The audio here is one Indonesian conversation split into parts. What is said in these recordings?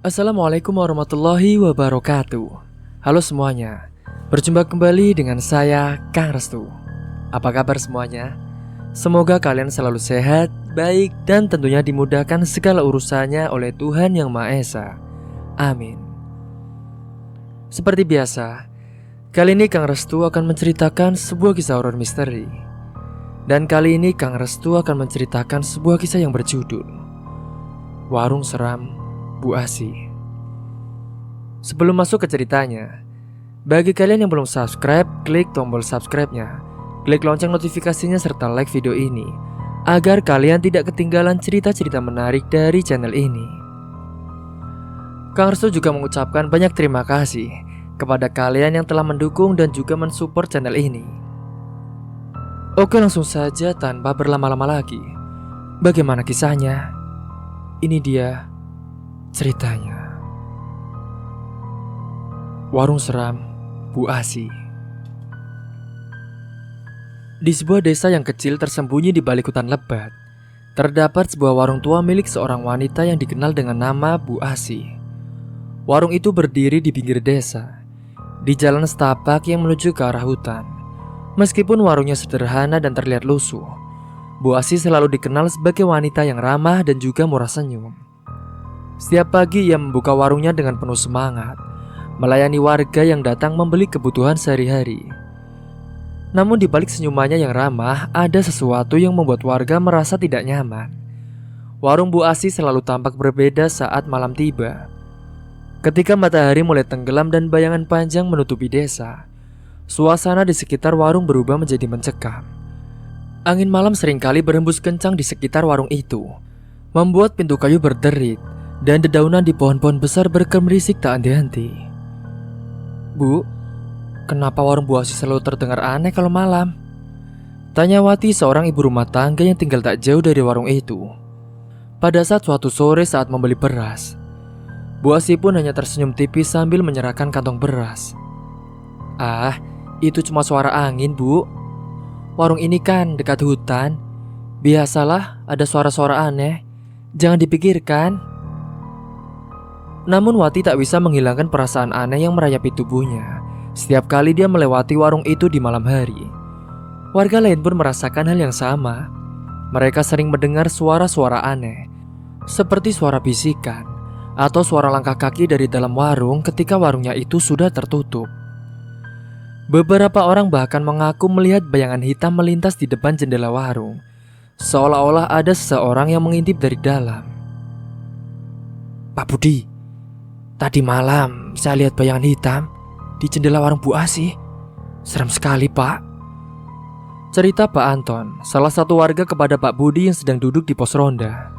Assalamualaikum warahmatullahi wabarakatuh. Halo semuanya, berjumpa kembali dengan saya, Kang Restu. Apa kabar semuanya? Semoga kalian selalu sehat, baik, dan tentunya dimudahkan segala urusannya oleh Tuhan Yang Maha Esa. Amin. Seperti biasa, kali ini Kang Restu akan menceritakan sebuah kisah horor misteri. Dan kali ini Kang Restu akan menceritakan sebuah kisah yang berjudul Warung Seram Bu Asi. Sebelum masuk ke ceritanya, bagi kalian yang belum subscribe, klik tombol subscribe-nya, klik lonceng notifikasinya serta like video ini agar kalian tidak ketinggalan cerita-cerita menarik dari channel ini. Kang Restu juga mengucapkan banyak terima kasih kepada kalian yang telah mendukung dan juga mensupport channel ini. Oke, langsung saja tanpa berlama-lama lagi. Bagaimana kisahnya? Ini dia ceritanya. Warung Seram Bu Asi. Di sebuah desa yang kecil tersembunyi di balik hutan lebat, terdapat sebuah warung tua milik seorang wanita yang dikenal dengan nama Bu Asi. Warung itu berdiri di pinggir desa, di jalan setapak yang menuju ke arah hutan. Meskipun warungnya sederhana dan terlihat lusuh, Bu Asi selalu dikenal sebagai wanita yang ramah dan juga murah senyum. Setiap pagi ia membuka warungnya dengan penuh semangat, melayani warga yang datang membeli kebutuhan sehari-hari. Namun di balik senyumannya yang ramah, ada sesuatu yang membuat warga merasa tidak nyaman. Warung Bu Asi selalu tampak berbeda saat malam tiba. Ketika matahari mulai tenggelam dan bayangan panjang menutupi desa, suasana di sekitar warung berubah menjadi mencekam. Angin malam seringkali berhembus kencang di sekitar warung itu, membuat pintu kayu berderit dan dedaunan di pohon-pohon besar bergemerisik tak henti-henti. Bu, kenapa warung Bu Asi selalu terdengar aneh kalau malam? Tanya Wati, seorang ibu rumah tangga yang tinggal tak jauh dari warung itu. Pada saat suatu sore saat membeli beras, Bu Asi pun hanya tersenyum tipis sambil menyerahkan kantong beras. Ah, itu cuma suara angin, Bu. Warung ini kan dekat hutan. Biasalah ada suara-suara aneh. Jangan dipikirkan. Namun Wati tak bisa menghilangkan perasaan aneh yang merayapi tubuhnya setiap kali dia melewati warung itu di malam hari. Warga lain pun merasakan hal yang sama. Mereka sering mendengar suara-suara aneh, seperti suara bisikan atau suara langkah kaki dari dalam warung ketika warungnya itu sudah tertutup. Beberapa orang bahkan mengaku melihat bayangan hitam melintas di depan jendela warung, seolah-olah ada seseorang yang mengintip dari dalam. Pak Budi, tadi malam saya lihat bayangan hitam di jendela warung Bu Asi. Seram sekali, Pak. Cerita Pak Anton, salah satu warga kepada Pak Budi yang sedang duduk di pos ronda.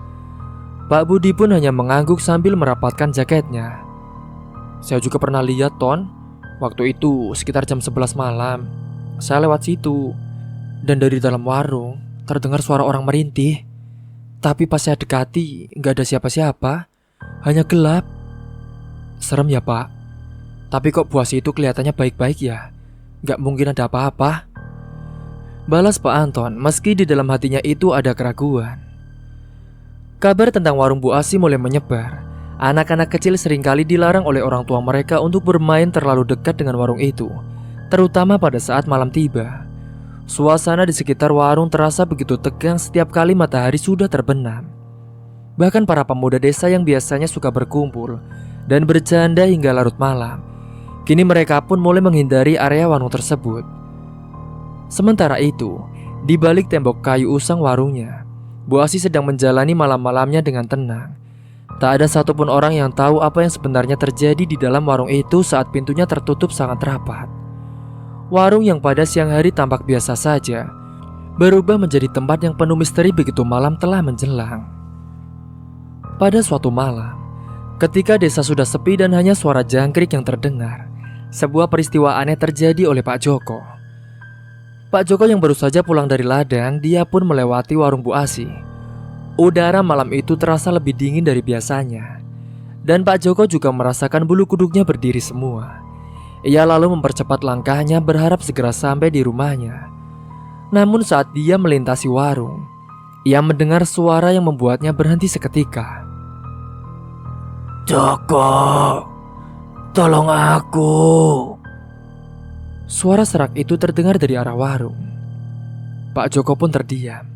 Pak Budi pun hanya mengangguk sambil merapatkan jaketnya. Saya juga pernah lihat, Ton. Waktu itu sekitar jam 11 malam. Saya lewat situ, dan dari dalam warung terdengar suara orang merintih. Tapi pas saya dekati, gak ada siapa-siapa, hanya gelap. Serem ya, Pak. Tapi kok Bu Asi itu kelihatannya baik-baik ya? Gak mungkin ada apa-apa. Balas Pak Anton, meski di dalam hatinya itu ada keraguan. Kabar tentang warung Bu Asi mulai menyebar. Anak-anak kecil seringkali dilarang oleh orang tua mereka untuk bermain terlalu dekat dengan warung itu, terutama pada saat malam tiba. Suasana di sekitar warung terasa begitu tegang setiap kali matahari sudah terbenam. Bahkan para pemuda desa yang biasanya suka berkumpul dan bercanda hingga larut malam, kini mereka pun mulai menghindari area warung tersebut. Sementara itu, di balik tembok kayu usang warungnya, Bu Asi sedang menjalani malam-malamnya dengan tenang. Tak ada satupun orang yang tahu apa yang sebenarnya terjadi di dalam warung itu saat pintunya tertutup sangat rapat. Warung yang pada siang hari tampak biasa saja, berubah menjadi tempat yang penuh misteri begitu malam telah menjelang. Pada suatu malam, ketika desa sudah sepi dan hanya suara jangkrik yang terdengar, sebuah peristiwa aneh terjadi oleh Pak Joko. Pak Joko yang baru saja pulang dari ladang, dia pun melewati warung Bu Asi. Udara malam itu terasa lebih dingin dari biasanya, dan Pak Joko juga merasakan bulu kuduknya berdiri semua. Ia lalu mempercepat langkahnya berharap segera sampai di rumahnya. Namun saat dia melintasi warung, ia mendengar suara yang membuatnya berhenti seketika. Joko, tolong aku. Suara serak itu terdengar dari arah warung. Pak Joko pun terdiam.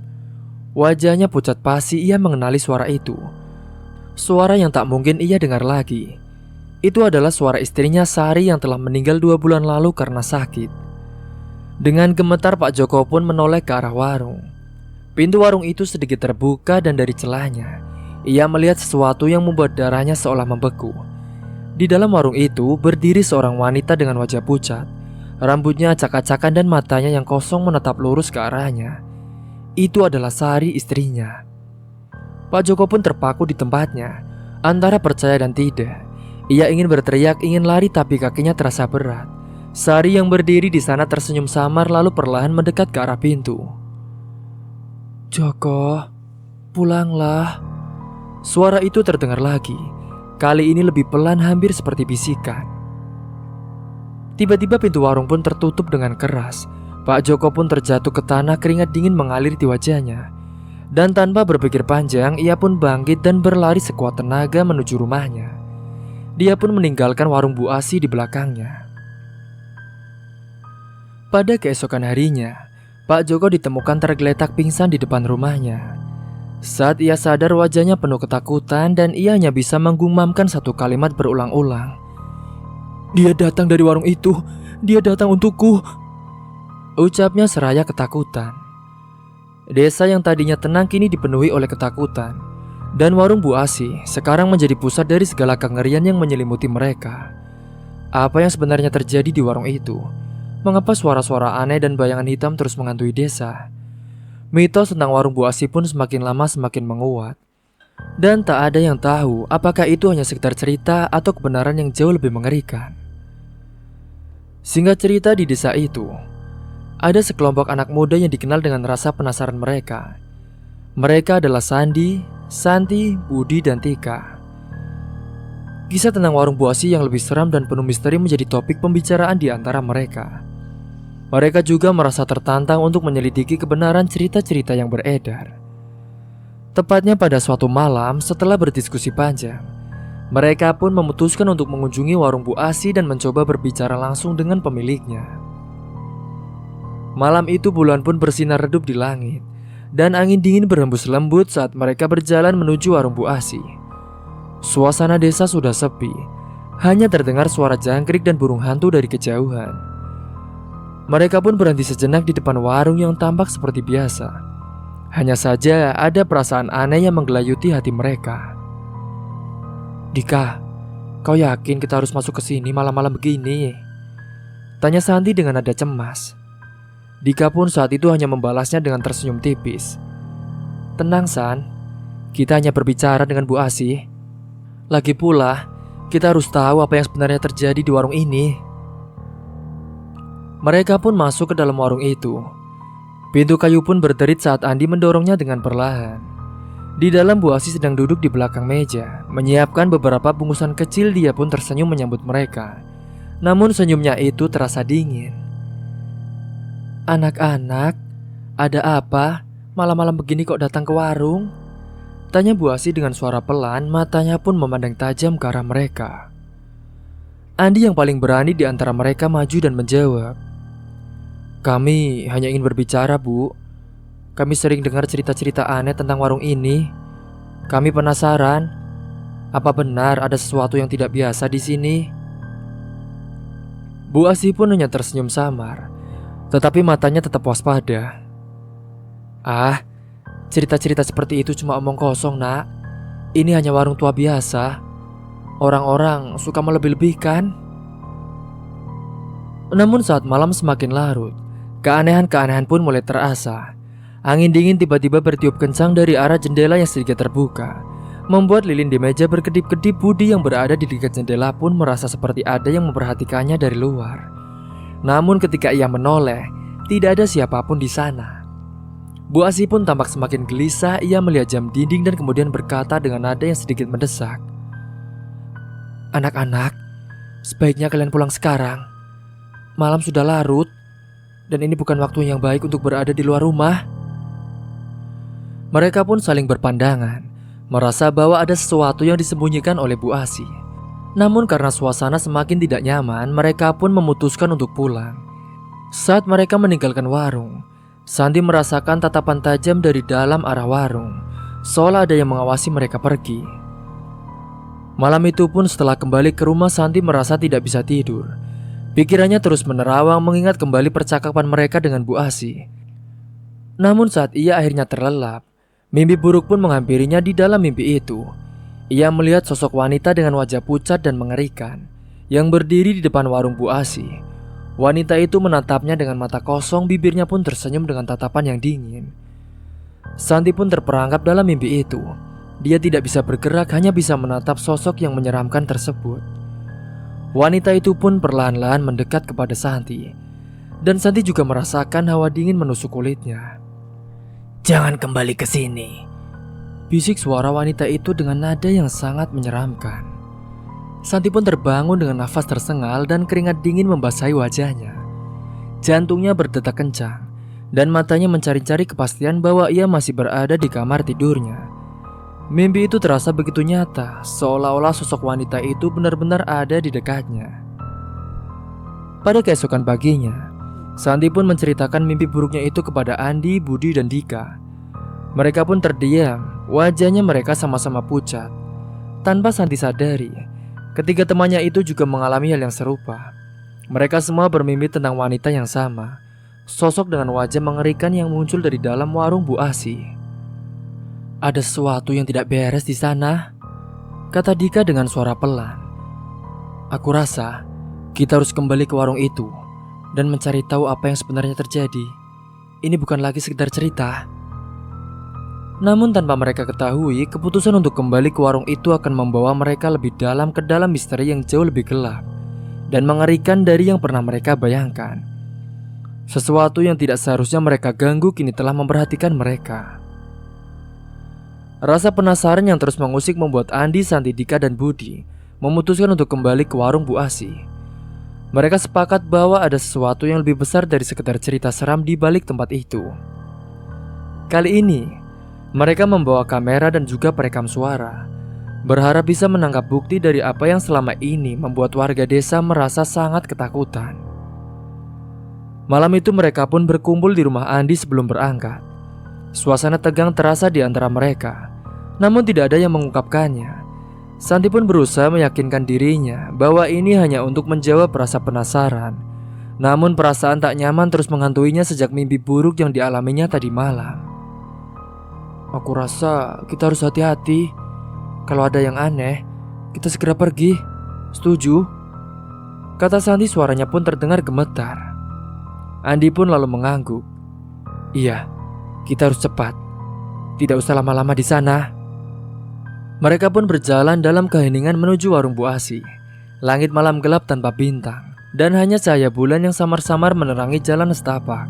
Wajahnya pucat pasi, ia mengenali suara itu. Suara yang tak mungkin ia dengar lagi. Itu adalah suara istrinya Sari yang telah meninggal 2 bulan lalu karena sakit. Dengan gemetar Pak Joko pun menoleh ke arah warung. Pintu warung itu sedikit terbuka dan dari celahnya ia melihat sesuatu yang membuat darahnya seolah membeku. Di dalam warung itu berdiri seorang wanita dengan wajah pucat. Rambutnya acak-acakan dan matanya yang kosong menatap lurus ke arahnya. Itu adalah Sari, istrinya. Pak Joko pun terpaku di tempatnya, antara percaya dan tidak. Ia ingin berteriak, ingin lari, tapi kakinya terasa berat. Sari yang berdiri di sana tersenyum samar lalu perlahan mendekat ke arah pintu. Joko, pulanglah. Suara itu terdengar lagi. Kali ini lebih pelan, hampir seperti bisikan. Tiba-tiba pintu warung pun tertutup dengan keras. Pak Joko pun terjatuh ke tanah, keringat dingin mengalir di wajahnya. Dan tanpa berpikir panjang, ia pun bangkit dan berlari sekuat tenaga menuju rumahnya. Dia pun meninggalkan warung Bu Asi di belakangnya. Pada keesokan harinya, Pak Joko ditemukan tergeletak pingsan di depan rumahnya. Saat ia sadar, wajahnya penuh ketakutan dan ia hanya bisa menggumamkan satu kalimat berulang-ulang. Dia datang dari warung itu, dia datang untukku. Ucapnya seraya ketakutan. Desa yang tadinya tenang kini dipenuhi oleh ketakutan. Dan warung Bu Asi sekarang menjadi pusat dari segala kengerian yang menyelimuti mereka. Apa yang sebenarnya terjadi di warung itu? Mengapa suara-suara aneh dan bayangan hitam terus menghantui desa? Mitos tentang warung Bu Asi pun semakin lama semakin menguat. Dan tak ada yang tahu apakah itu hanya sekedar cerita atau kebenaran yang jauh lebih mengerikan. Singkat cerita, di desa itu ada sekelompok anak muda yang dikenal dengan rasa penasaran mereka. Mereka adalah Sandi, Santi, Budi, dan Tika. Kisah tentang warung Bu Asi yang lebih seram dan penuh misteri menjadi topik pembicaraan di antara mereka. Mereka juga merasa tertantang untuk menyelidiki kebenaran cerita-cerita yang beredar. Tepatnya pada suatu malam setelah berdiskusi panjang, mereka pun memutuskan untuk mengunjungi warung Bu Asi dan mencoba berbicara langsung dengan pemiliknya. Malam itu bulan pun bersinar redup di langit, dan angin dingin berhembus lembut saat mereka berjalan menuju warung Bu Asi. Suasana desa sudah sepi, hanya terdengar suara jangkrik dan burung hantu dari kejauhan. Mereka pun berhenti sejenak di depan warung yang tampak seperti biasa. Hanya saja ada perasaan aneh yang menggelayuti hati mereka. Dika, kau yakin kita harus masuk ke sini malam-malam begini? Tanya Santi dengan nada cemas. Dika pun saat itu hanya membalasnya dengan tersenyum tipis. Tenang San, kita hanya berbicara dengan Bu Asi. Lagi pula, kita harus tahu apa yang sebenarnya terjadi di warung ini. Mereka pun masuk ke dalam warung itu. Pintu kayu pun berderit saat Andi mendorongnya dengan perlahan. Di dalam Bu Asi sedang duduk di belakang meja, menyiapkan beberapa bungkusan kecil. Dia pun tersenyum menyambut mereka. Namun senyumnya itu terasa dingin. Anak-anak, ada apa? Malam-malam begini kok datang ke warung? Tanya Bu Asi dengan suara pelan, matanya pun memandang tajam ke arah mereka. Andi yang paling berani di antara mereka maju dan menjawab. Kami hanya ingin berbicara, Bu. Kami sering dengar cerita-cerita aneh tentang warung ini. Kami penasaran, apa benar ada sesuatu yang tidak biasa di sini? Bu Asi pun hanya tersenyum samar, tetapi matanya tetap waspada. Ah, cerita-cerita seperti itu cuma omong kosong, Nak. Ini hanya warung tua biasa. Orang-orang suka melebih-lebihkan. Namun saat malam semakin larut, keanehan-keanehan pun mulai terasa. Angin dingin tiba-tiba bertiup kencang dari arah jendela yang sedikit terbuka, membuat lilin di meja berkedip-kedip. Budi yang berada di dekat jendela pun merasa seperti ada yang memperhatikannya dari luar. Namun ketika ia menoleh, tidak ada siapapun di sana. Bu Asi pun tampak semakin gelisah. Ia melihat jam dinding dan kemudian berkata dengan nada yang sedikit mendesak. Anak-anak, sebaiknya kalian pulang sekarang. Malam sudah larut, dan ini bukan waktu yang baik untuk berada di luar rumah. Mereka pun saling berpandangan. merasa bahwa ada sesuatu yang disembunyikan oleh Bu Asih. Namun karena suasana semakin tidak nyaman, mereka pun memutuskan untuk pulang. Saat mereka meninggalkan warung, Santi merasakan tatapan tajam dari dalam arah warung, seolah ada yang mengawasi mereka pergi. Malam itu pun setelah kembali ke rumah, Santi merasa tidak bisa tidur. Pikirannya terus menerawang mengingat kembali percakapan mereka dengan Bu Asih. Namun saat ia akhirnya terlelap, mimpi buruk pun menghampirinya. Di dalam mimpi itu, ia melihat sosok wanita dengan wajah pucat dan mengerikan yang berdiri di depan warung Bu Asih. Wanita itu menatapnya dengan mata kosong, bibirnya pun tersenyum dengan tatapan yang dingin. Santi pun terperangkap dalam mimpi itu. Dia tidak bisa bergerak, hanya bisa menatap sosok yang menyeramkan tersebut. Wanita itu pun perlahan-lahan mendekat kepada Santi, dan Santi juga merasakan hawa dingin menusuk kulitnya. "Jangan kembali ke sini," bisik suara wanita itu dengan nada yang sangat menyeramkan. Santi pun terbangun dengan nafas tersengal dan keringat dingin membasahi wajahnya. Jantungnya berdetak kencang dan matanya mencari-cari kepastian bahwa ia masih berada di kamar tidurnya. Mimpi itu terasa begitu nyata, seolah-olah sosok wanita itu benar-benar ada di dekatnya. Pada keesokan paginya, Santi pun menceritakan mimpi buruknya itu kepada Andi, Budi, dan Dika. Mereka pun terdiam, wajahnya mereka sama-sama pucat. Tanpa Santi sadari, ketiga temannya itu juga mengalami hal yang serupa. Mereka semua bermimpi tentang wanita yang sama, sosok dengan wajah mengerikan yang muncul dari dalam warung Bu Asih. "Ada sesuatu yang tidak beres di sana," kata Dika dengan suara pelan. "Aku rasa kita harus kembali ke warung itu dan mencari tahu apa yang sebenarnya terjadi. Ini bukan lagi sekedar cerita." Namun tanpa mereka ketahui, keputusan untuk kembali ke warung itu akan membawa mereka lebih dalam ke dalam misteri yang jauh lebih gelap dan mengerikan dari yang pernah mereka bayangkan. Sesuatu yang tidak seharusnya mereka ganggu kini telah memperhatikan mereka. Rasa penasaran yang terus mengusik membuat Andi, Santi, Dika, dan Budi memutuskan untuk kembali ke warung Bu Asih. Mereka sepakat bahwa ada sesuatu yang lebih besar dari sekedar cerita seram di balik tempat itu. Kali ini, mereka membawa kamera dan juga perekam suara, berharap bisa menangkap bukti dari apa yang selama ini membuat warga desa merasa sangat ketakutan. Malam itu mereka pun berkumpul di rumah Andi sebelum berangkat. Suasana tegang terasa di antara mereka, namun tidak ada yang mengungkapkannya. Santi pun berusaha meyakinkan dirinya bahwa ini hanya untuk menjawab rasa penasaran. Namun perasaan tak nyaman terus menghantuinya sejak mimpi buruk yang dialaminya tadi malam. "Aku rasa kita harus hati-hati. Kalau ada yang aneh, kita segera pergi. Setuju?" kata Santi, suaranya pun terdengar gemetar. Andi pun lalu mengangguk. "Iya, kita harus cepat. Tidak usah lama-lama di sana." Mereka pun berjalan dalam keheningan menuju warung Bu Asih. Langit malam gelap tanpa bintang, dan hanya cahaya bulan yang samar-samar menerangi jalan setapak.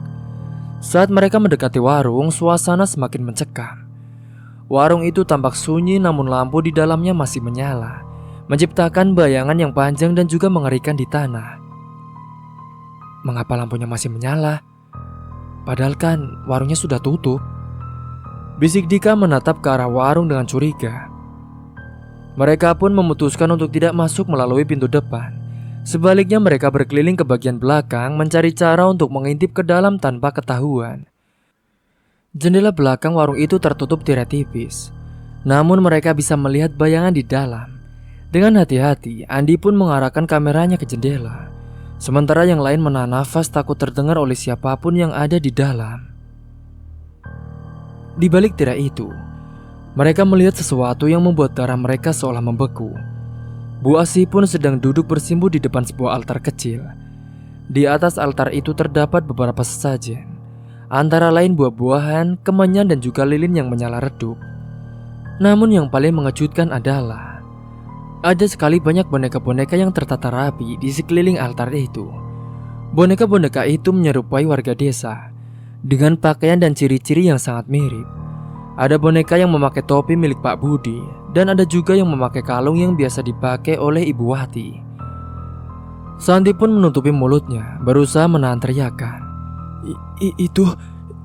Saat mereka mendekati warung, suasana semakin mencekam. Warung itu tampak sunyi, namun lampu di dalamnya masih menyala, menciptakan bayangan yang panjang dan juga mengerikan di tanah. "Mengapa lampunya masih menyala? Padahal kan warungnya sudah tutup," bisik Dika menatap ke arah warung dengan curiga. Mereka pun memutuskan untuk tidak masuk melalui pintu depan. Sebaliknya mereka berkeliling ke bagian belakang mencari cara untuk mengintip ke dalam tanpa ketahuan. Jendela belakang warung itu tertutup tirai tipis, namun mereka bisa melihat bayangan di dalam. Dengan hati-hati, Andi pun mengarahkan kameranya ke jendela, sementara yang lain menahan nafas takut terdengar oleh siapapun yang ada di dalam. Di balik tirai itu, mereka melihat sesuatu yang membuat darah mereka seolah membeku. Bu Asih pun sedang duduk bersimpuh di depan sebuah altar kecil. Di atas altar itu terdapat beberapa sesajen, antara lain buah-buahan, kemenyan, dan juga lilin yang menyala redup. Namun yang paling mengejutkan adalah ada sekali banyak boneka-boneka yang tertata rapi di sekeliling altar itu. Boneka-boneka itu menyerupai warga desa dengan pakaian dan ciri-ciri yang sangat mirip. Ada boneka yang memakai topi milik Pak Budi, dan ada juga yang memakai kalung yang biasa dipakai oleh Ibu Wati. Santi pun menutupi mulutnya, berusaha menahan teriakan.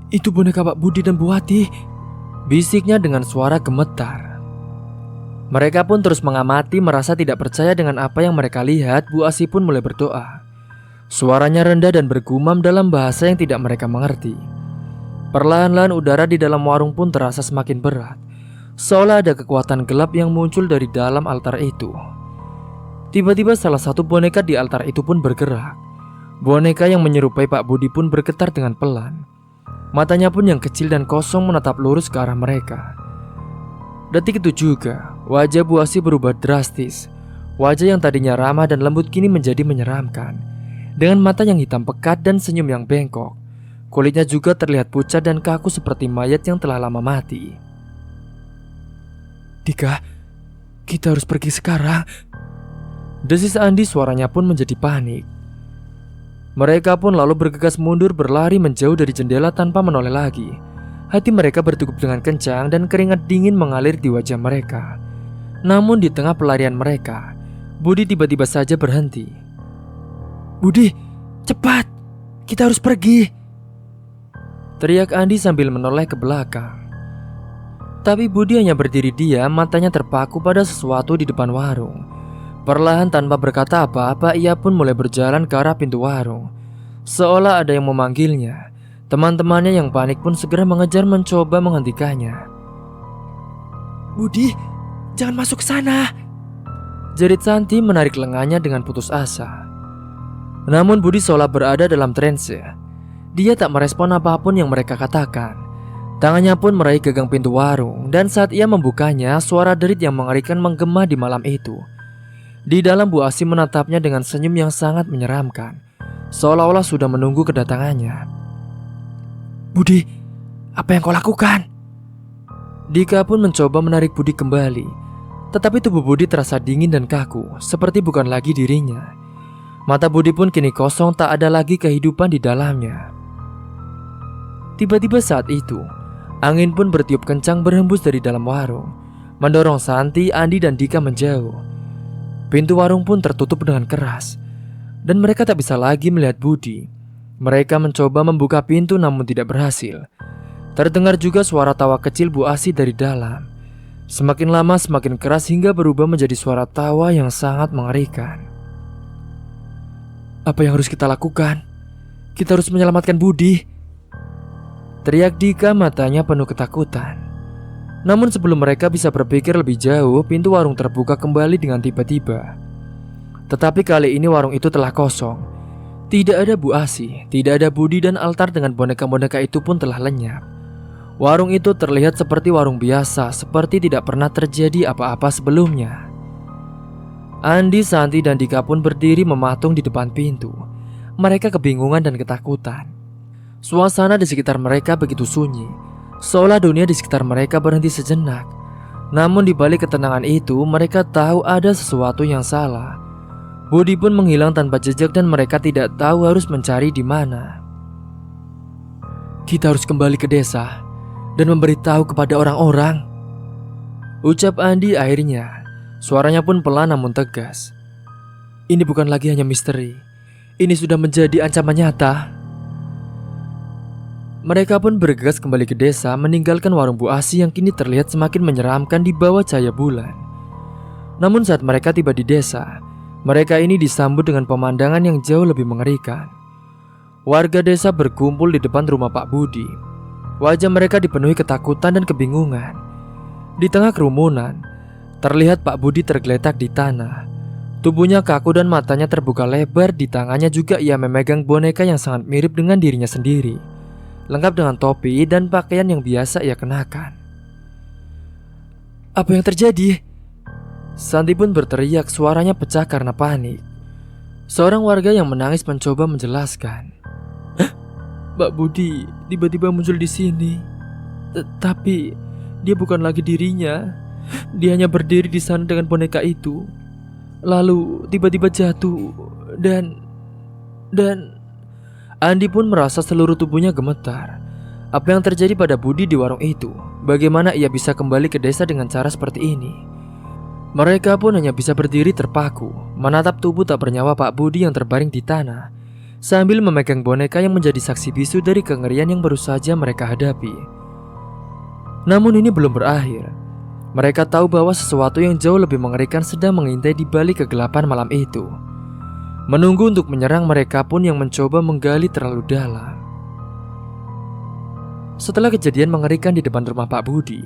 Itu boneka Pak Budi dan Bu Wati," bisiknya dengan suara gemetar. Mereka pun terus mengamati, merasa tidak percaya dengan apa yang mereka lihat. Bu Asih pun mulai berdoa. Suaranya rendah dan bergumam dalam bahasa yang tidak mereka mengerti. Perlahan-lahan udara di dalam warung pun terasa semakin berat, seolah ada kekuatan gelap yang muncul dari dalam altar itu. Tiba-tiba salah satu boneka di altar itu pun bergerak. Boneka yang menyerupai Pak Budi pun bergetar dengan pelan. Matanya pun yang kecil dan kosong menatap lurus ke arah mereka. Detik itu juga, wajah Bu Asih berubah drastis. Wajah yang tadinya ramah dan lembut kini menjadi menyeramkan, dengan mata yang hitam pekat dan senyum yang bengkok. Kulitnya juga terlihat pucat dan kaku seperti mayat yang telah lama mati. "Dika, kita harus pergi sekarang," desis Andi, suaranya pun menjadi panik. Mereka pun lalu bergegas mundur, berlari menjauh dari jendela tanpa menoleh lagi. Hati mereka berdegup dengan kencang dan keringat dingin mengalir di wajah mereka. Namun di tengah pelarian mereka, Budi tiba-tiba saja berhenti. "Budi, cepat! Kita harus pergi!" teriak Andi sambil menoleh ke belakang. Tapi Budi hanya berdiri diam, matanya terpaku pada sesuatu di depan warung. Perlahan tanpa berkata apa-apa, ia pun mulai berjalan ke arah pintu warung, seolah ada yang memanggilnya. Teman-temannya yang panik pun segera mengejar, mencoba menghentikannya. "Budi, jangan masuk ke sana!" jerit Santi menarik lengannya dengan putus asa. Namun Budi seolah berada dalam trance. Dia tak merespon apapun yang mereka katakan. Tangannya pun meraih gagang pintu warung, dan saat ia membukanya, suara derit yang mengerikan menggema di malam itu. Di dalam Bu Asih menatapnya dengan senyum yang sangat menyeramkan, seolah-olah sudah menunggu kedatangannya. "Budi, apa yang kau lakukan?" Dika pun mencoba menarik Budi kembali, tetapi tubuh Budi terasa dingin dan kaku, seperti bukan lagi dirinya. Mata Budi pun kini kosong, tak ada lagi kehidupan di dalamnya. Tiba-tiba saat itu, angin pun bertiup kencang berhembus dari dalam warung, mendorong Santi, Andi, dan Dika menjauh. Pintu warung pun tertutup dengan keras, dan mereka tak bisa lagi melihat Budi. Mereka mencoba membuka pintu namun tidak berhasil. Terdengar juga suara tawa kecil Bu Asih dari dalam. Semakin lama semakin keras hingga berubah menjadi suara tawa yang sangat mengerikan. "Apa yang harus kita lakukan? Kita harus menyelamatkan Budi," teriak Dika, matanya penuh ketakutan. Namun sebelum mereka bisa berpikir lebih jauh, pintu warung terbuka kembali dengan tiba-tiba. Tetapi kali ini warung itu telah kosong. Tidak ada Bu Asih, tidak ada Budi, dan altar dengan boneka-boneka itu pun telah lenyap. Warung itu terlihat seperti warung biasa, seperti tidak pernah terjadi apa-apa sebelumnya. Andi, Santi, dan Dika pun berdiri mematung di depan pintu. Mereka kebingungan dan ketakutan. Suasana di sekitar mereka begitu sunyi, seolah dunia di sekitar mereka berhenti sejenak. Namun di balik ketenangan itu, mereka tahu ada sesuatu yang salah. Budi pun menghilang tanpa jejak dan mereka tidak tahu harus mencari di mana. "Kita harus kembali ke desa dan memberitahu kepada orang-orang," ucap Andi akhirnya. Suaranya pun pelan namun tegas. "Ini bukan lagi hanya misteri. Ini sudah menjadi ancaman nyata." Mereka pun bergegas kembali ke desa, meninggalkan warung Bu Asih yang kini terlihat semakin menyeramkan di bawah cahaya bulan. Namun saat mereka tiba di desa, mereka ini disambut dengan pemandangan yang jauh lebih mengerikan. Warga desa berkumpul di depan rumah Pak Budi. Wajah mereka dipenuhi ketakutan dan kebingungan. Di tengah kerumunan, terlihat Pak Budi tergeletak di tanah. Tubuhnya kaku dan matanya terbuka lebar. Di tangannya juga ia memegang boneka yang sangat mirip dengan dirinya sendiri, lengkap dengan topi dan pakaian yang biasa ia kenakan. "Apa yang terjadi?" Santi pun berteriak, suaranya pecah karena panik. Seorang warga yang menangis mencoba menjelaskan. "Pak Budi tiba-tiba muncul di sini. Tapi dia bukan lagi dirinya. Dia hanya berdiri di sana dengan boneka itu. Lalu tiba-tiba jatuh dan Andi pun merasa seluruh tubuhnya gemetar. Apa yang terjadi pada Budi di warung itu? Bagaimana ia bisa kembali ke desa dengan cara seperti ini? Mereka pun hanya bisa berdiri terpaku, menatap tubuh tak bernyawa Pak Budi yang terbaring di tanah, sambil memegang boneka yang menjadi saksi bisu dari kengerian yang baru saja mereka hadapi. Namun ini belum berakhir. Mereka tahu bahwa sesuatu yang jauh lebih mengerikan sedang mengintai di balik kegelapan malam itu. Menunggu untuk menyerang mereka pun yang mencoba menggali terlalu dalam. Setelah kejadian mengerikan di depan rumah Pak Budi,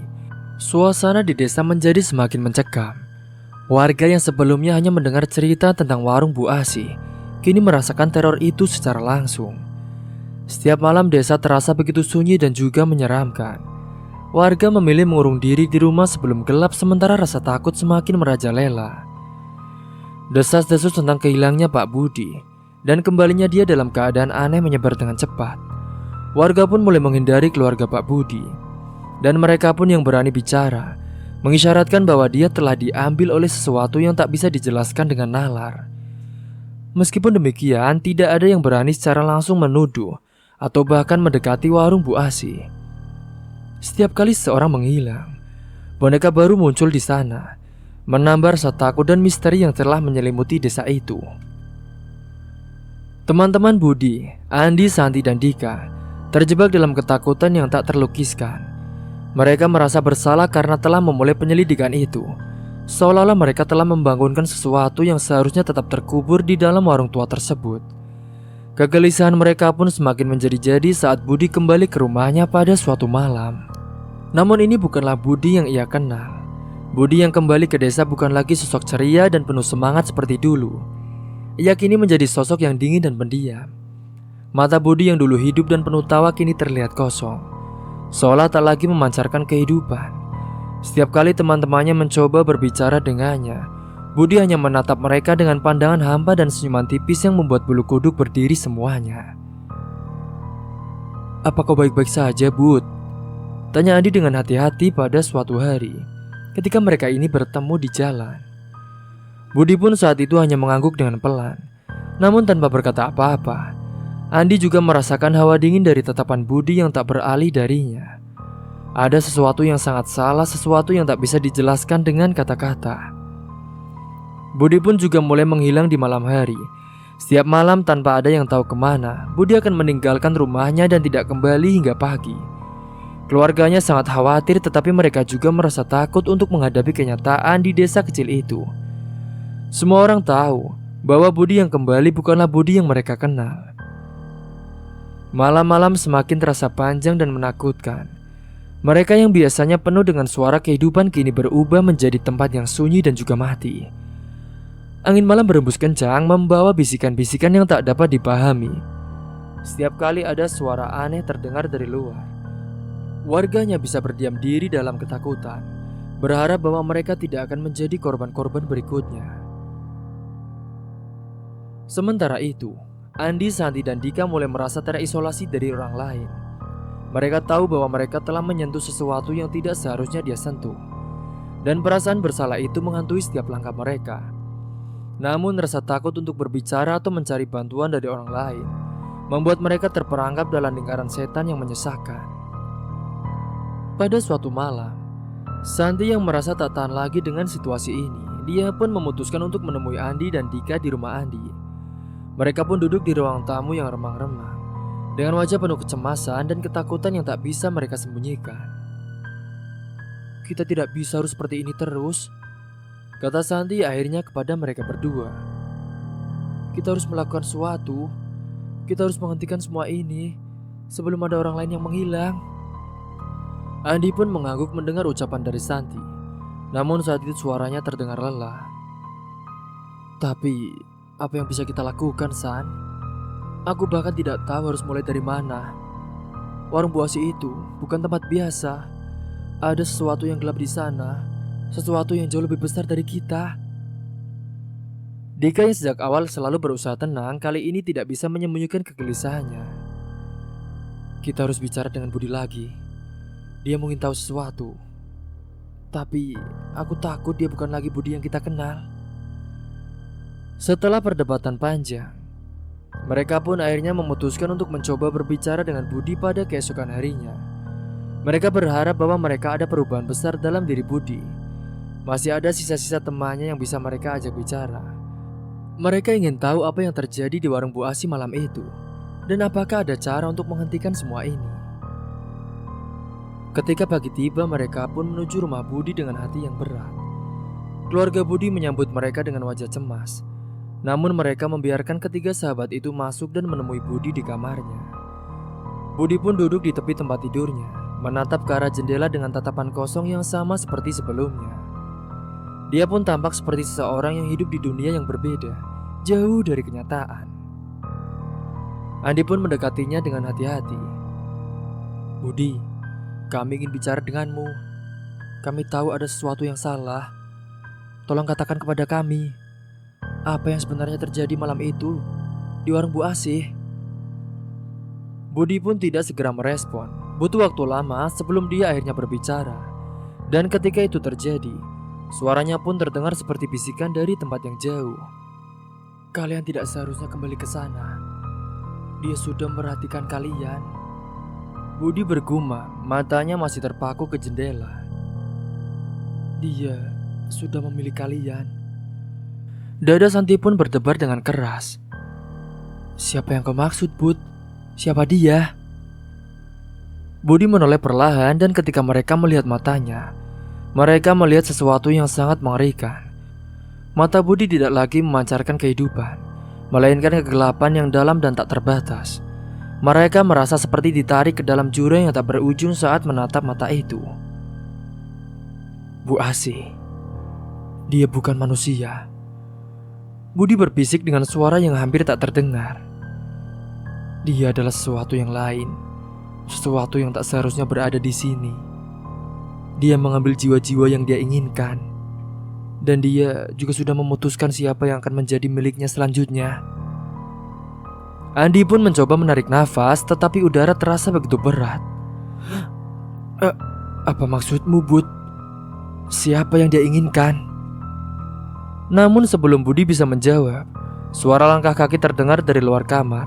suasana di desa menjadi semakin mencekam. Warga yang sebelumnya hanya mendengar cerita tentang warung Bu Asih, kini merasakan teror itu secara langsung. Setiap malam desa terasa begitu sunyi dan juga menyeramkan. Warga memilih mengurung diri di rumah sebelum gelap, sementara rasa takut semakin merajalela. Desas-desus tentang kehilangnya Pak Budi dan kembalinya dia dalam keadaan aneh menyebar dengan cepat. Warga pun mulai menghindari keluarga Pak Budi, dan mereka pun yang berani bicara mengisyaratkan bahwa dia telah diambil oleh sesuatu yang tak bisa dijelaskan dengan nalar. Meskipun demikian, tidak ada yang berani secara langsung menuduh atau bahkan mendekati warung Bu Asih. Setiap kali seseorang menghilang, boneka baru muncul di sana, menambah rasa takut dan misteri yang telah menyelimuti desa itu. Teman-teman Budi, Andi, Santi, dan Dika terjebak dalam ketakutan yang tak terlukiskan. Mereka merasa bersalah karena telah memulai penyelidikan itu, seolah-olah mereka telah membangunkan sesuatu yang seharusnya tetap terkubur di dalam warung tua tersebut. Kegelisahan mereka pun semakin menjadi-jadi saat Budi kembali ke rumahnya pada suatu malam. Namun ini bukanlah Budi yang ia kenal. Budi yang kembali ke desa bukan lagi sosok ceria dan penuh semangat seperti dulu. Ia kini menjadi sosok yang dingin dan pendiam. Mata Budi yang dulu hidup dan penuh tawa kini terlihat kosong, seolah tak lagi memancarkan kehidupan. Setiap kali teman-temannya mencoba berbicara dengannya, Budi hanya menatap mereka dengan pandangan hampa dan senyuman tipis yang membuat bulu kuduk berdiri semuanya. "Apa kau baik-baik saja, Bud?" tanya Andi dengan hati-hati pada suatu hari ketika mereka ini bertemu di jalan. Budi pun saat itu hanya mengangguk dengan pelan, namun tanpa berkata apa-apa. Andi juga merasakan hawa dingin dari tatapan Budi yang tak beralih darinya. Ada sesuatu yang sangat salah, sesuatu yang tak bisa dijelaskan dengan kata-kata. Budi pun juga mulai menghilang di malam hari. Setiap malam tanpa ada yang tahu kemana, Budi akan meninggalkan rumahnya dan tidak kembali hingga pagi. Keluarganya sangat khawatir, tetapi mereka juga merasa takut untuk menghadapi kenyataan di desa kecil itu. Semua orang tahu bahwa Budi yang kembali bukanlah Budi yang mereka kenal. Malam-malam semakin terasa panjang dan menakutkan. Mereka yang biasanya penuh dengan suara kehidupan kini berubah menjadi tempat yang sunyi dan juga mati. Angin malam berembus kencang membawa bisikan-bisikan yang tak dapat dipahami. Setiap kali ada suara aneh terdengar dari luar, warganya bisa berdiam diri dalam ketakutan, berharap bahwa mereka tidak akan menjadi korban-korban berikutnya. Sementara itu, Andi, Santi, dan Dika mulai merasa terisolasi dari orang lain. Mereka tahu bahwa mereka telah menyentuh sesuatu yang tidak seharusnya dia sentuh, dan perasaan bersalah itu menghantui setiap langkah mereka. Namun rasa takut untuk berbicara atau mencari bantuan dari orang lain membuat mereka terperangkap dalam lingkaran setan yang menyesakkan. Pada suatu malam, Santi yang merasa tak tahan lagi dengan situasi ini, dia pun memutuskan untuk menemui Andi dan Dika di rumah Andi. Mereka pun duduk di ruang tamu yang remang-remang, dengan wajah penuh kecemasan dan ketakutan yang tak bisa mereka sembunyikan. "Kita tidak bisa harus seperti ini terus," kata Santi akhirnya kepada mereka berdua. "Kita harus melakukan sesuatu. Kita harus menghentikan semua ini sebelum ada orang lain yang menghilang." Andi pun mengangguk mendengar ucapan dari Santi. Namun saat itu suaranya terdengar lelah. "Tapi apa yang bisa kita lakukan, San? Aku bahkan tidak tahu harus mulai dari mana. Warung Bu Asih itu bukan tempat biasa. Ada sesuatu yang gelap di sana, sesuatu yang jauh lebih besar dari kita." Dika yang sejak awal selalu berusaha tenang, kali ini tidak bisa menyembunyikan kegelisahannya. "Kita harus bicara dengan Budi lagi. Dia mungkin tahu sesuatu. Tapi aku takut dia bukan lagi Budi yang kita kenal." Setelah perdebatan panjang, mereka pun akhirnya memutuskan untuk mencoba berbicara dengan Budi pada keesokan harinya. Mereka berharap bahwa mereka ada perubahan besar dalam diri Budi. Masih ada sisa-sisa temannya yang bisa mereka ajak bicara. Mereka ingin tahu apa yang terjadi di warung Bu Asih malam itu, dan apakah ada cara untuk menghentikan semua ini. Ketika pagi tiba, mereka pun menuju rumah Budi dengan hati yang berat. Keluarga Budi menyambut mereka dengan wajah cemas. Namun mereka membiarkan ketiga sahabat itu masuk dan menemui Budi di kamarnya. Budi pun duduk di tepi tempat tidurnya, menatap ke arah jendela dengan tatapan kosong yang sama seperti sebelumnya. Dia pun tampak seperti seseorang yang hidup di dunia yang berbeda, jauh dari kenyataan. Andi pun mendekatinya dengan hati-hati. "Budi, kami ingin bicara denganmu. Kami tahu ada sesuatu yang salah. Tolong katakan kepada kami, apa yang sebenarnya terjadi malam itu di warung Bu Asih?" Budi pun tidak segera merespon. Butuh waktu lama sebelum dia akhirnya berbicara. Dan ketika itu terjadi, suaranya pun terdengar seperti bisikan dari tempat yang jauh. "Kalian tidak seharusnya kembali ke sana. Dia sudah merhatikan kalian." Budi bergumam, matanya masih terpaku ke jendela. "Dia sudah memilih kalian." Dada Santi pun berdebar dengan keras. "Siapa yang kau maksud, Bud? Siapa dia?" Budi menoleh perlahan dan ketika mereka melihat matanya, mereka melihat sesuatu yang sangat mengerikan. Mata Budi tidak lagi memancarkan kehidupan, melainkan kegelapan yang dalam dan tak terbatas. Mereka merasa seperti ditarik ke dalam jurang yang tak berujung saat menatap mata itu. "Bu Asih, dia bukan manusia." Budi berbisik dengan suara yang hampir tak terdengar. "Dia adalah sesuatu yang lain, sesuatu yang tak seharusnya berada di sini. Dia mengambil jiwa-jiwa yang dia inginkan, dan dia juga sudah memutuskan siapa yang akan menjadi miliknya selanjutnya." Andi pun mencoba menarik nafas, tetapi udara terasa begitu berat. Apa maksudmu, Bud? Siapa yang dia inginkan?" Namun sebelum Budi bisa menjawab, suara langkah kaki terdengar dari luar kamar.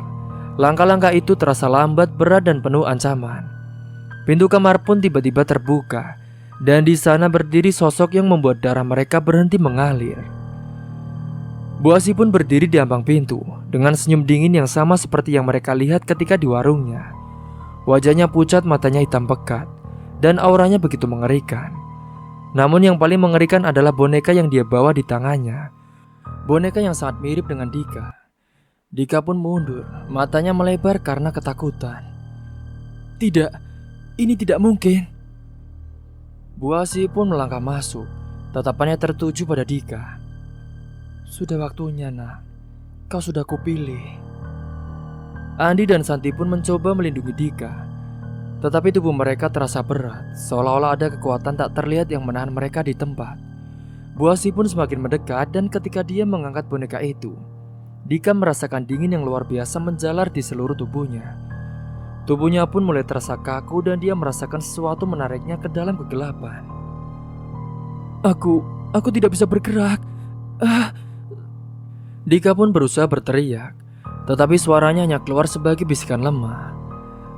Langkah-langkah itu terasa lambat, berat, dan penuh ancaman. Pintu kamar pun tiba-tiba terbuka, dan di sana berdiri sosok yang membuat darah mereka berhenti mengalir. Bu Asih pun berdiri di ambang pintu, dengan senyum dingin yang sama seperti yang mereka lihat ketika di warungnya. Wajahnya pucat, matanya hitam pekat, dan auranya begitu mengerikan. Namun yang paling mengerikan adalah boneka yang dia bawa di tangannya. Boneka yang sangat mirip dengan Dika. Dika pun mundur, matanya melebar karena ketakutan. "Tidak, ini tidak mungkin." Bu Asih pun melangkah masuk, tatapannya tertuju pada Dika. "Sudah waktunya, nak. Kau sudah kupilih." Andi dan Santi pun mencoba melindungi Dika, tetapi tubuh mereka terasa berat, seolah-olah ada kekuatan tak terlihat yang menahan mereka di tempat. Bu Asih pun semakin mendekat dan ketika dia mengangkat boneka itu, Dika merasakan dingin yang luar biasa menjalar di seluruh tubuhnya. Tubuhnya pun mulai terasa kaku dan dia merasakan sesuatu menariknya ke dalam kegelapan. Aku tidak bisa bergerak. Dika pun berusaha berteriak, tetapi suaranya hanya keluar sebagai bisikan lemah.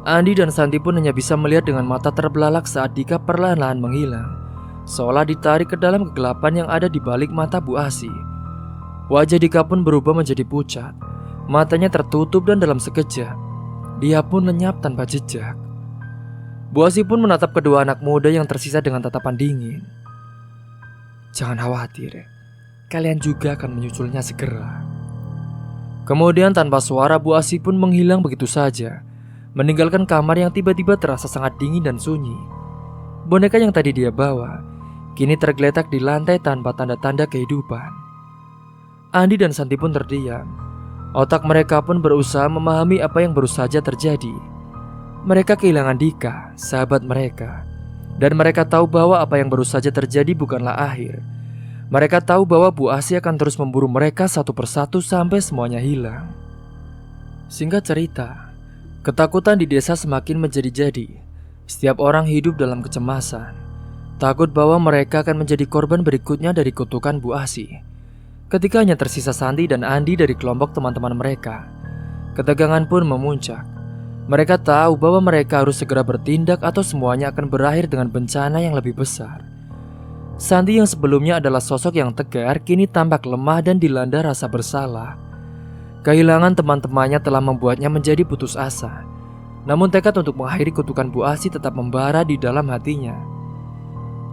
Andi dan Santi pun hanya bisa melihat dengan mata terbelalak saat Dika perlahan-lahan menghilang, seolah ditarik ke dalam kegelapan yang ada di balik mata Bu Asih. Wajah Dika pun berubah menjadi pucat, matanya tertutup dan dalam sekejap, dia pun lenyap tanpa jejak. Bu Asih pun menatap kedua anak muda yang tersisa dengan tatapan dingin. "Jangan khawatir, kalian juga akan menyusulnya segera." Kemudian tanpa suara Bu Asih pun menghilang begitu saja, meninggalkan kamar yang tiba-tiba terasa sangat dingin dan sunyi. Boneka yang tadi dia bawa, kini tergeletak di lantai tanpa tanda-tanda kehidupan. Andi dan Santi pun terdiam. Otak mereka pun berusaha memahami apa yang baru saja terjadi. Mereka kehilangan Dika, sahabat mereka. Dan mereka tahu bahwa apa yang baru saja terjadi bukanlah akhir. Mereka tahu bahwa Bu Asih akan terus memburu mereka satu persatu sampai semuanya hilang. Singkat cerita, ketakutan di desa semakin menjadi-jadi. Setiap orang hidup dalam kecemasan, takut bahwa mereka akan menjadi korban berikutnya dari kutukan Bu Asih. Ketika hanya tersisa Santi dan Andi dari kelompok teman-teman mereka, ketegangan pun memuncak. Mereka tahu bahwa mereka harus segera bertindak atau semuanya akan berakhir dengan bencana yang lebih besar. Santi yang sebelumnya adalah sosok yang tegar, kini tampak lemah dan dilanda rasa bersalah. Kehilangan teman-temannya telah membuatnya menjadi putus asa. Namun tekad untuk mengakhiri kutukan Bu Asih tetap membara di dalam hatinya.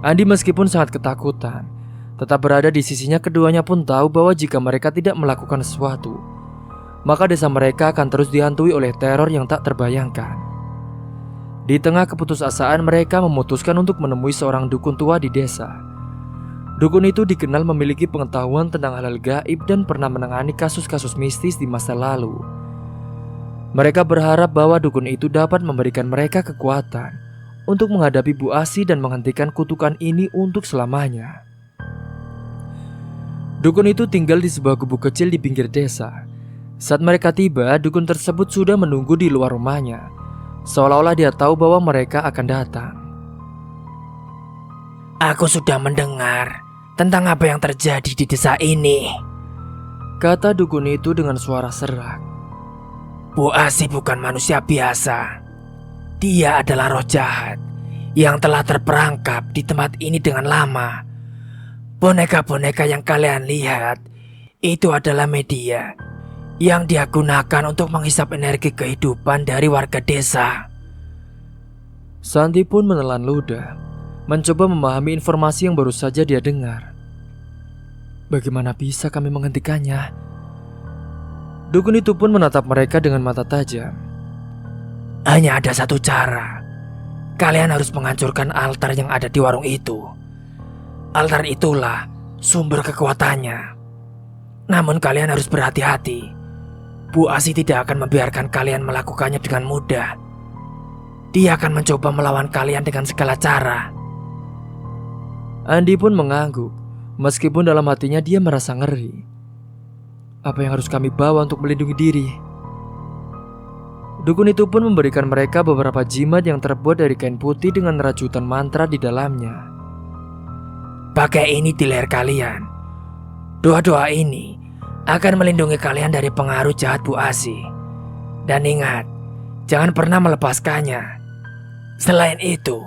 Andi meskipun sangat ketakutan, tetap berada di sisinya. Keduanya pun tahu bahwa jika mereka tidak melakukan sesuatu, maka desa mereka akan terus dihantui oleh teror yang tak terbayangkan. Di tengah keputusasaan, mereka memutuskan untuk menemui seorang dukun tua di desa. Dukun itu dikenal memiliki pengetahuan tentang hal-hal gaib dan pernah menangani kasus-kasus mistis di masa lalu. Mereka berharap bahwa dukun itu dapat memberikan mereka kekuatan untuk menghadapi Bu Asih dan menghentikan kutukan ini untuk selamanya. Dukun itu tinggal di sebuah gubuk kecil di pinggir desa. Saat mereka tiba, dukun tersebut sudah menunggu di luar rumahnya, seolah-olah dia tahu bahwa mereka akan datang. Aku sudah mendengar tentang apa yang terjadi di desa ini, kata dukun itu dengan suara serak. Bu Asih bukan manusia biasa. Dia adalah roh jahat yang telah terperangkap di tempat ini dengan lama. Boneka-boneka yang kalian lihat itu adalah media yang dia gunakan untuk menghisap energi kehidupan dari warga desa. Santi pun menelan ludah, mencoba memahami informasi yang baru saja dia dengar. Bagaimana bisa kami menghentikannya? Dukun itu pun menatap mereka dengan mata tajam. Hanya ada satu cara. Kalian harus menghancurkan altar yang ada di warung itu. Altar itulah sumber kekuatannya. Namun kalian harus berhati-hati. Bu Asih tidak akan membiarkan kalian melakukannya dengan mudah. Dia akan mencoba melawan kalian dengan segala cara. Andi pun mengangguk, meskipun dalam hatinya dia merasa ngeri. Apa yang harus kami bawa untuk melindungi diri? Dukun itu pun memberikan mereka beberapa jimat yang terbuat dari kain putih dengan rajutan mantra di dalamnya. Pakai ini di leher kalian. Doa-doa ini akan melindungi kalian dari pengaruh jahat Bu Asih. Dan ingat, jangan pernah melepaskannya. Selain itu,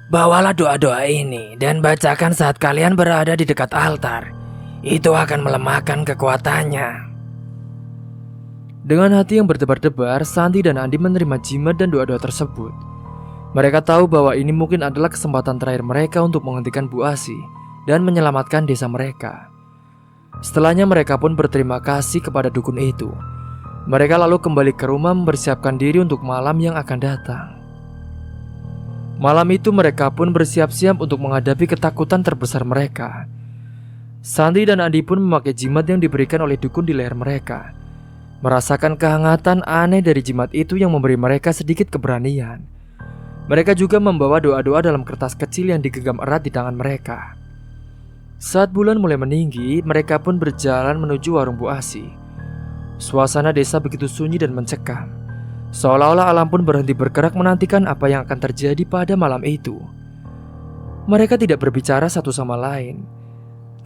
bawalah doa-doa ini dan bacakan saat kalian berada di dekat altar. Itu akan melemahkan kekuatannya. Dengan hati yang berdebar-debar, Santi dan Andi menerima jimat dan doa-doa tersebut. Mereka tahu bahwa ini mungkin adalah kesempatan terakhir mereka untuk menghentikan Bu Asih dan menyelamatkan desa mereka. Setelahnya mereka pun berterima kasih kepada dukun itu. Mereka lalu kembali ke rumah mempersiapkan diri untuk malam yang akan datang. Malam itu mereka pun bersiap-siap untuk menghadapi ketakutan terbesar mereka. Santi dan Andi pun memakai jimat yang diberikan oleh dukun di leher mereka. Merasakan kehangatan aneh dari jimat itu yang memberi mereka sedikit keberanian. Mereka juga membawa doa-doa dalam kertas kecil yang digenggam erat di tangan mereka. Saat bulan mulai meninggi, mereka pun berjalan menuju warung Bu Asih. Suasana desa begitu sunyi dan mencekam, seolah-olah alam pun berhenti bergerak menantikan apa yang akan terjadi pada malam itu. Mereka tidak berbicara satu sama lain,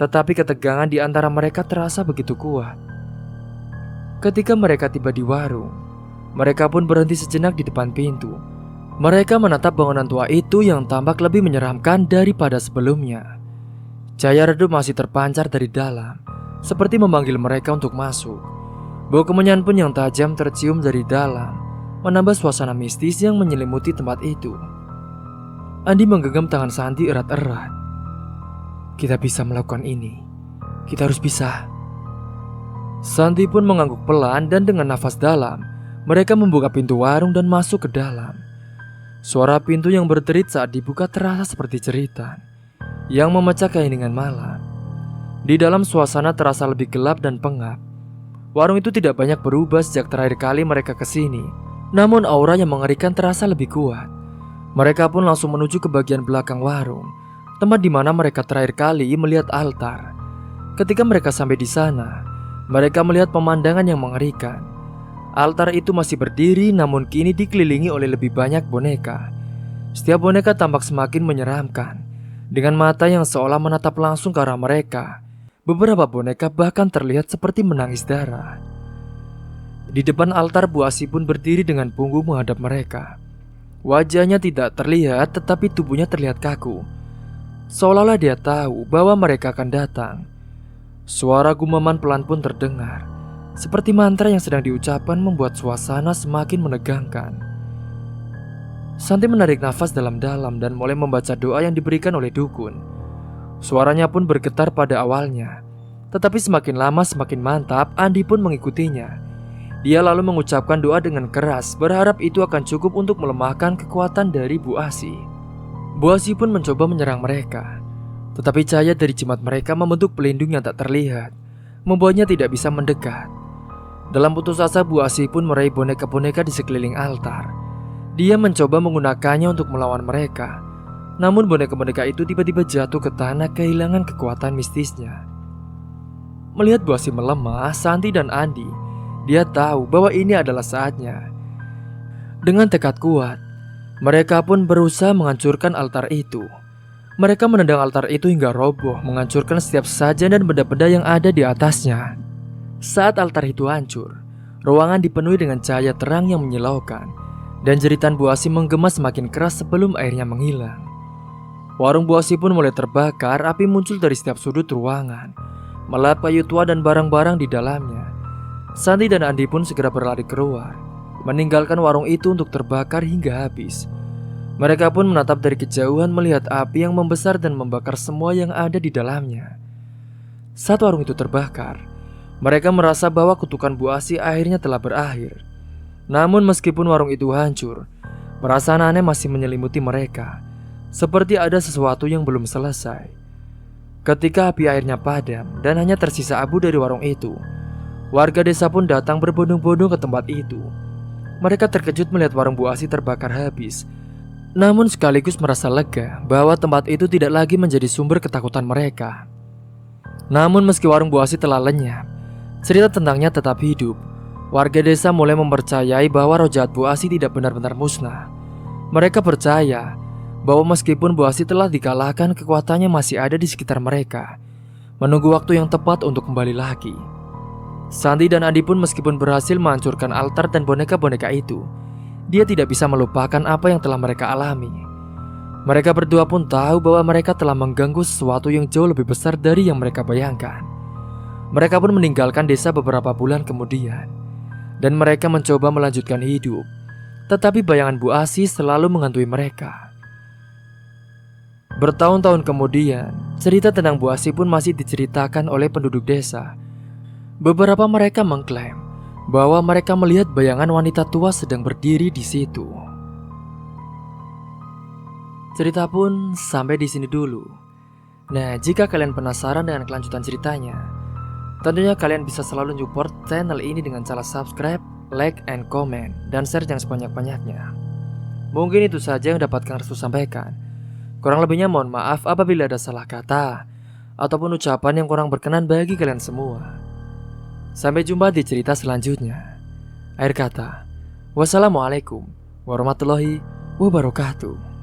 tetapi ketegangan di antara mereka terasa begitu kuat. Ketika mereka tiba di warung, mereka pun berhenti sejenak di depan pintu. Mereka menatap bangunan tua itu yang tampak lebih menyeramkan daripada sebelumnya. Cahaya redup masih terpancar dari dalam, seperti memanggil mereka untuk masuk. Bau kemenyan pun yang tajam tercium dari dalam, menambah suasana mistis yang menyelimuti tempat itu. Andi menggenggam tangan Santi erat-erat. Kita bisa melakukan ini. Kita harus bisa. Santi pun mengangguk pelan dan dengan nafas dalam, mereka membuka pintu warung dan masuk ke dalam. Suara pintu yang berderit saat dibuka terasa seperti jeritan yang memecah keheningan malam. Di dalam suasana terasa lebih gelap dan pengap. Warung itu tidak banyak berubah sejak terakhir kali mereka kesini, namun aura yang mengerikan terasa lebih kuat. Mereka pun langsung menuju ke bagian belakang warung, tempat di mana mereka terakhir kali melihat altar. Ketika mereka sampai di sana, mereka melihat pemandangan yang mengerikan. Altar itu masih berdiri, namun kini dikelilingi oleh lebih banyak boneka. Setiap boneka tampak semakin menyeramkan, dengan mata yang seolah menatap langsung ke arah mereka. Beberapa boneka bahkan terlihat seperti menangis darah. Di depan altar, Bu Asih pun berdiri dengan punggung menghadap mereka. Wajahnya tidak terlihat, tetapi tubuhnya terlihat kaku, seolah-olah dia tahu bahwa mereka akan datang. Suara gumaman pelan pun terdengar, seperti mantra yang sedang diucapkan membuat suasana semakin menegangkan. Santi menarik nafas dalam-dalam dan mulai membaca doa yang diberikan oleh dukun. Suaranya pun bergetar pada awalnya, tetapi semakin lama semakin mantap. Andi pun mengikutinya. Dia lalu mengucapkan doa dengan keras, berharap itu akan cukup untuk melemahkan kekuatan dari Bu Asih. Bu Asih pun mencoba menyerang mereka, tetapi cahaya dari jimat mereka membentuk pelindung yang tak terlihat, membuatnya tidak bisa mendekat. Dalam putus asa, Bu Asih pun meraih boneka-boneka di sekeliling altar. Dia mencoba menggunakannya untuk melawan mereka, namun boneka-boneka itu tiba-tiba jatuh ke tanah kehilangan kekuatan mistisnya. Melihat Bu Asih melemah, Santi dan Andi, dia tahu bahwa ini adalah saatnya. Dengan tekad kuat, mereka pun berusaha menghancurkan altar itu. Mereka menendang altar itu hingga roboh, menghancurkan setiap sajian dan benda-benda yang ada di atasnya. Saat altar itu hancur, ruangan dipenuhi dengan cahaya terang yang menyilaukan, dan jeritan Bu Asih menggema semakin keras sebelum airnya menghilang. Warung Bu Asih pun mulai terbakar, api muncul dari setiap sudut ruangan, melahap kayu tua dan barang-barang di dalamnya. Santi dan Andi pun segera berlari keluar, meninggalkan warung itu untuk terbakar hingga habis. Mereka pun menatap dari kejauhan melihat api yang membesar dan membakar semua yang ada di dalamnya. Saat warung itu terbakar, mereka merasa bahwa kutukan Bu Asih akhirnya telah berakhir. Namun meskipun warung itu hancur, perasaan aneh masih menyelimuti mereka, seperti ada sesuatu yang belum selesai. Ketika api akhirnya padam dan hanya tersisa abu dari warung itu, warga desa pun datang berbondong-bondong ke tempat itu. Mereka terkejut melihat warung Bu Asih terbakar habis, namun sekaligus merasa lega bahwa tempat itu tidak lagi menjadi sumber ketakutan mereka. Namun meski warung Bu Asih telah lenyap, cerita tentangnya tetap hidup. Warga desa mulai mempercayai bahwa roh jahat Bu Asih tidak benar-benar musnah. Mereka percaya bahwa meskipun Bu Asih telah dikalahkan, kekuatannya masih ada di sekitar mereka, menunggu waktu yang tepat untuk kembali lagi. Santi dan Andi pun meskipun berhasil menghancurkan altar dan boneka-boneka itu, dia tidak bisa melupakan apa yang telah mereka alami. Mereka berdua pun tahu bahwa mereka telah mengganggu sesuatu yang jauh lebih besar dari yang mereka bayangkan. Mereka pun meninggalkan desa beberapa bulan kemudian, dan mereka mencoba melanjutkan hidup. Tetapi bayangan Bu Asih selalu menghantui mereka. Bertahun-tahun kemudian, cerita tentang Bu Asih pun masih diceritakan oleh penduduk desa. Beberapa mereka mengklaim bahwa mereka melihat bayangan wanita tua sedang berdiri di situ. Cerita pun sampai di sini dulu. Nah, jika kalian penasaran dengan kelanjutan ceritanya, tentunya kalian bisa selalu support channel ini dengan cara subscribe, like, and comment, dan share yang sebanyak-banyaknya. Mungkin itu saja yang dapat Kang Restu sampaikan. Kurang lebihnya mohon maaf apabila ada salah kata ataupun ucapan yang kurang berkenan bagi kalian semua. Sampai jumpa di cerita selanjutnya. Akhir kata, wassalamualaikum warahmatullahi wabarakatuh.